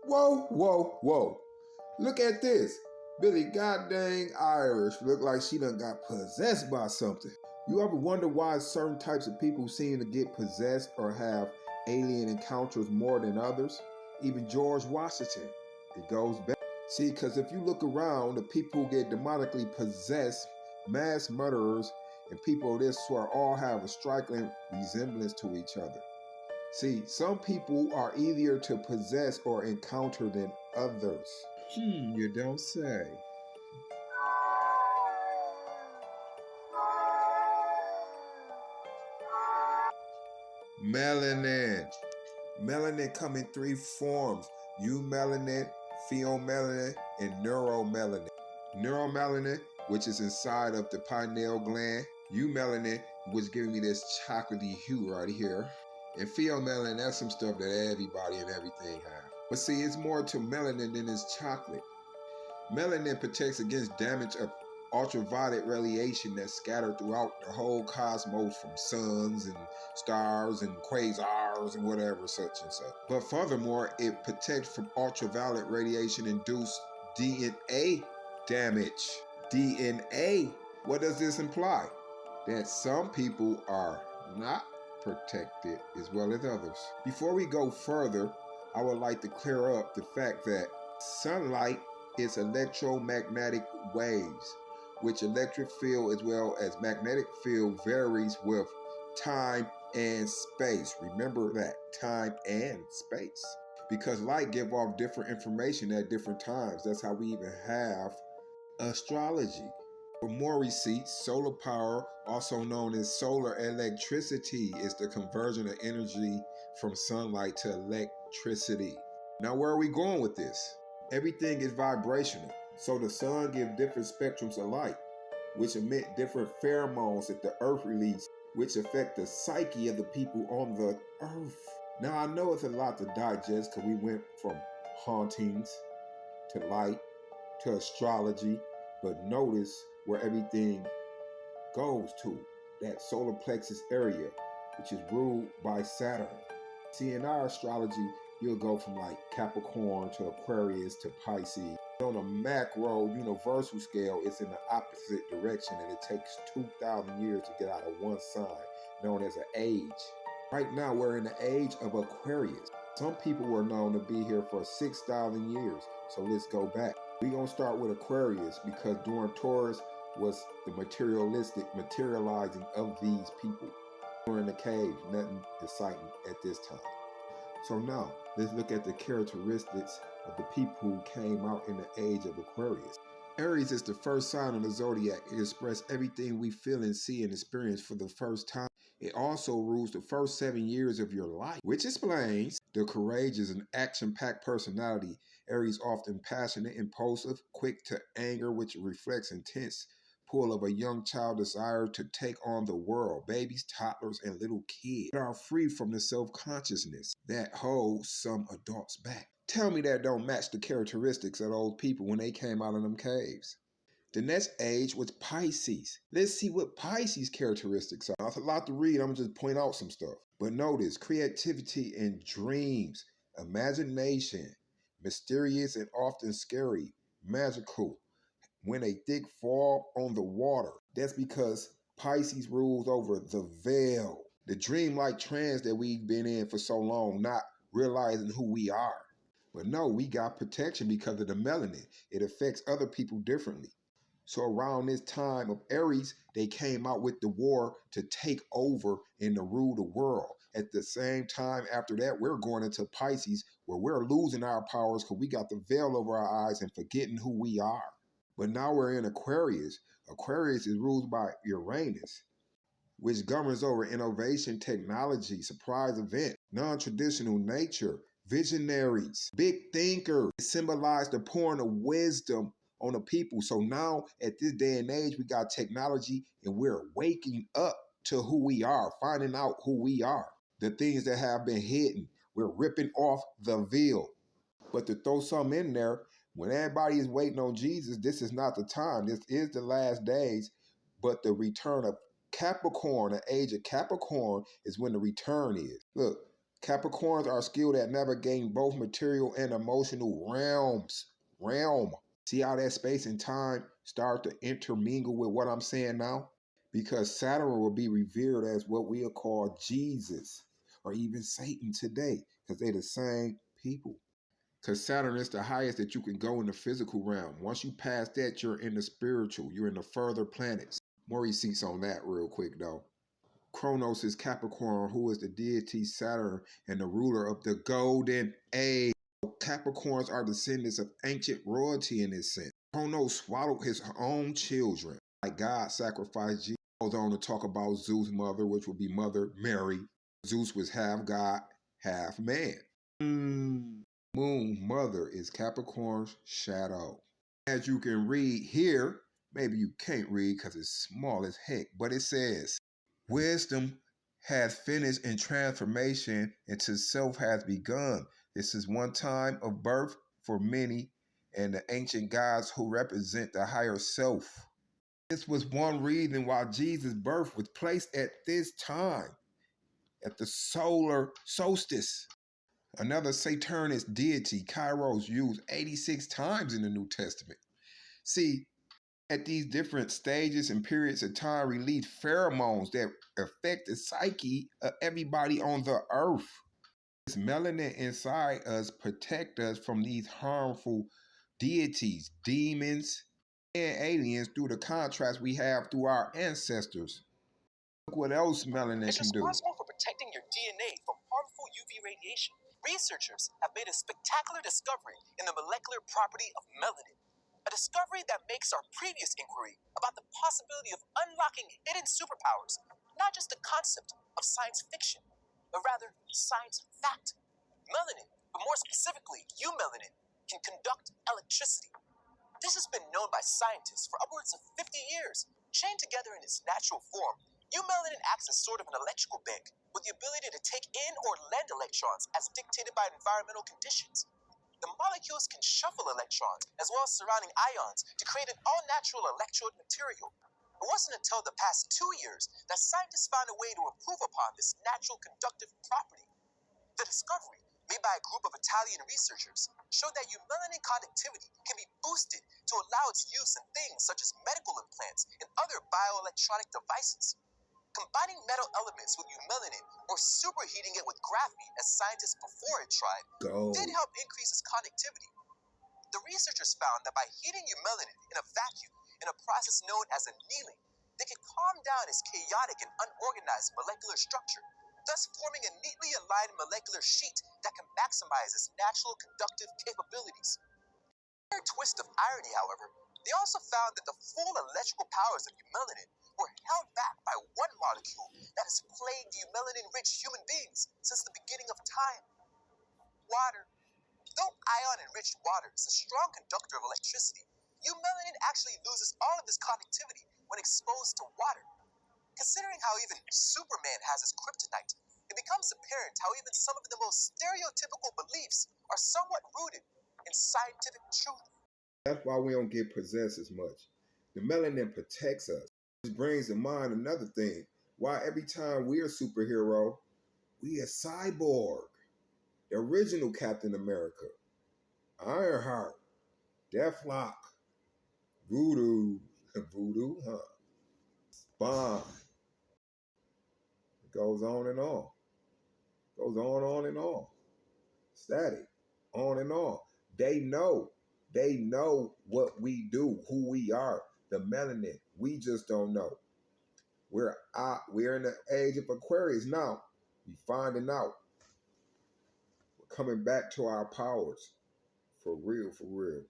Whoa, whoa, whoa. Look at this. Billy goddamn Irish look like she done got possessed by something. You ever wonder why certain types of people seem to get possessed or have alien encounters more than others? Even George Washington. It goes back. See, because if you look around, the people who get demonically possessed, mass murderers, and people of this sort all have a striking resemblance to each other. See, some people are easier to possess or encounter than others. You don't say. Melanin. Melanin come in three forms: eumelanin, pheomelanin, and neuromelanin. Neuromelanin, which is inside of the pineal gland. Eumelanin, which gives me this chocolatey hue right here. And pheomelanin, that's some stuff that everybody and everything have. But see, it's more to melanin than it's chocolate. Melanin protects against damage of ultraviolet radiation that's scattered throughout the whole cosmos from suns and stars and quasars and whatever such and such. But furthermore, it protects from ultraviolet radiation induced DNA damage. DNA. What does this imply? That some people are not protected as well as others. Before we go further, I would like to clear up the fact that sunlight is electromagnetic waves, which electric field as well as magnetic field varies with time and space. Remember that, time and space. Because light give off different information at different times. That's how we even have astrology. For more receipts, solar power, also known as solar electricity, is the conversion of energy from sunlight to electricity. Now, where are we going with this? Everything is vibrational. So the sun gives different spectrums of light, which emit different pheromones that the earth releases, which affect the psyche of the people on the earth. Now, I know it's a lot to digest because we went from hauntings to light to astrology, but notice where everything goes to, that solar plexus area, which is ruled by Saturn. See, in our astrology, you'll go from like Capricorn to Aquarius to Pisces. On a macro universal scale, it's in the opposite direction, and it takes 2,000 years to get out of one sign, known as an age. Right now, we're in the age of Aquarius. Some people were known to be here for 6,000 years, so let's go back. We're going to start with Aquarius because during Taurus was the materialistic materializing of these people. During the cave, nothing exciting at this time. So now, let's look at the characteristics of the people who came out in the age of Aquarius. Aries is the first sign of the zodiac. It expresses everything we feel and see and experience for the first time. It also rules the first 7 years of your life, which explains the courageous and action-packed personality. Aries often passionate, impulsive, quick to anger, which reflects intense pull of a young child desire to take on the world. Babies, toddlers, and little kids are free from the self-consciousness that holds some adults back. Tell me that don't match the characteristics of those people when they came out of them caves. The next age was Pisces. Let's see what Pisces characteristics are. That's a lot to read. I'm going to just point out some stuff. But notice creativity and dreams, imagination, mysterious and often scary, magical. When a thick fog on the water, that's because Pisces rules over the veil, the dreamlike trance that we've been in for so long, not realizing who we are. But no, we got protection because of the melanin. It affects other people differently. So around this time of Aries, they came out with the war to take over and to rule the world. At the same time, after that, we're going into Pisces where we're losing our powers because we got the veil over our eyes and forgetting who we are. But now we're in Aquarius. Aquarius is ruled by Uranus, which governs over innovation, technology, surprise event, non-traditional nature, visionaries, big thinkers. It symbolized the pouring of wisdom on the people. So now at this day and age, we got technology and we're waking up to who we are, finding out who we are. The things that have been hidden, we're ripping off the veil. But to throw something in there, when everybody is waiting on Jesus, this is not the time. This is the last days, but the return of Capricorn, the age of Capricorn, is when the return is. Look, Capricorns are skilled at navigating both material and emotional realm. See how that space and time start to intermingle with what I'm saying now? Because Saturn will be revered as what we'll call Jesus or even Satan today, because they're the same people. Because Saturn is the highest that you can go in the physical realm. Once you pass that, you're in the spiritual, you're in the further planets. More receipts on that real quick though. Kronos is Capricorn, who is the deity Saturn and the ruler of the golden age. Capricorns are descendants of ancient royalty in this sense. Kronos swallowed his own children. Like God sacrificed Jesus. Goes on to talk about Zeus' mother, which would be Mother Mary. Zeus was half God, half man. Moon, mother, is Capricorn's shadow. As you can read here, maybe you can't read because it's small as heck, but it says, wisdom has finished and transformation into self has begun. This is one time of birth for many and the ancient gods who represent the higher self. This was one reason why Jesus' birth was placed at this time, at the solar solstice. Another Saturnist deity, Kairos, used 86 times in the New Testament. See, at these different stages and periods of time, release pheromones that affect the psyche of everybody on the earth. This melanin inside us protect us from these harmful deities, demons, and aliens through the contrast we have through our ancestors. Look what else melanin It's can do. responsible for protecting your DNA from harmful UV radiation. Researchers have made a spectacular discovery in the molecular property of melanin, a discovery that makes our previous inquiry about the possibility of unlocking hidden superpowers not just a concept of science fiction, but rather science fact. Melanin, but more specifically, eumelanin, can conduct electricity. This has been known by scientists for upwards of 50 years. Chained together in its natural form, eumelanin acts as sort of an electrical bank with the ability to take in or lend electrons as dictated by environmental conditions. The molecules can shuffle electrons as well as surrounding ions to create an all-natural electrode material. It wasn't until the past 2 years that scientists found a way to improve upon this natural conductive property. The discovery, made by a group of Italian researchers, showed that eumelanin conductivity can be boosted to allow its use in things such as medical implants and other bioelectronic devices. Combining metal elements with eumelanin or superheating it with graphene, as scientists before it tried, did help increase its conductivity. The researchers found that by heating eumelanin in a vacuum in a process known as annealing, they could calm down its chaotic and unorganized molecular structure, thus forming a neatly aligned molecular sheet that can maximize its natural conductive capabilities. In a twist of irony, however, they also found that the full electrical powers of eumelanin were held back by one molecule that has plagued eumelanin-rich human beings since the beginning of time: water. Though ion-enriched water is a strong conductor of electricity, eumelanin actually loses all of this conductivity when exposed to water. Considering how even Superman has his kryptonite, it becomes apparent how even some of the most stereotypical beliefs are somewhat rooted in scientific truth. That's why we don't get possessed as much. The melanin protects us. This brings to mind another thing. Why every time we're a superhero, we a cyborg. The original Captain America, Ironheart, Deathlock, Voodoo, Voodoo, huh? Spawn. It goes on and on. Goes on and on. Static, on and on. They know what we do, who we are, the melanin. We just don't know. We're in the age of Aquarius now. We finding out. We're coming back to our powers. For real, for real.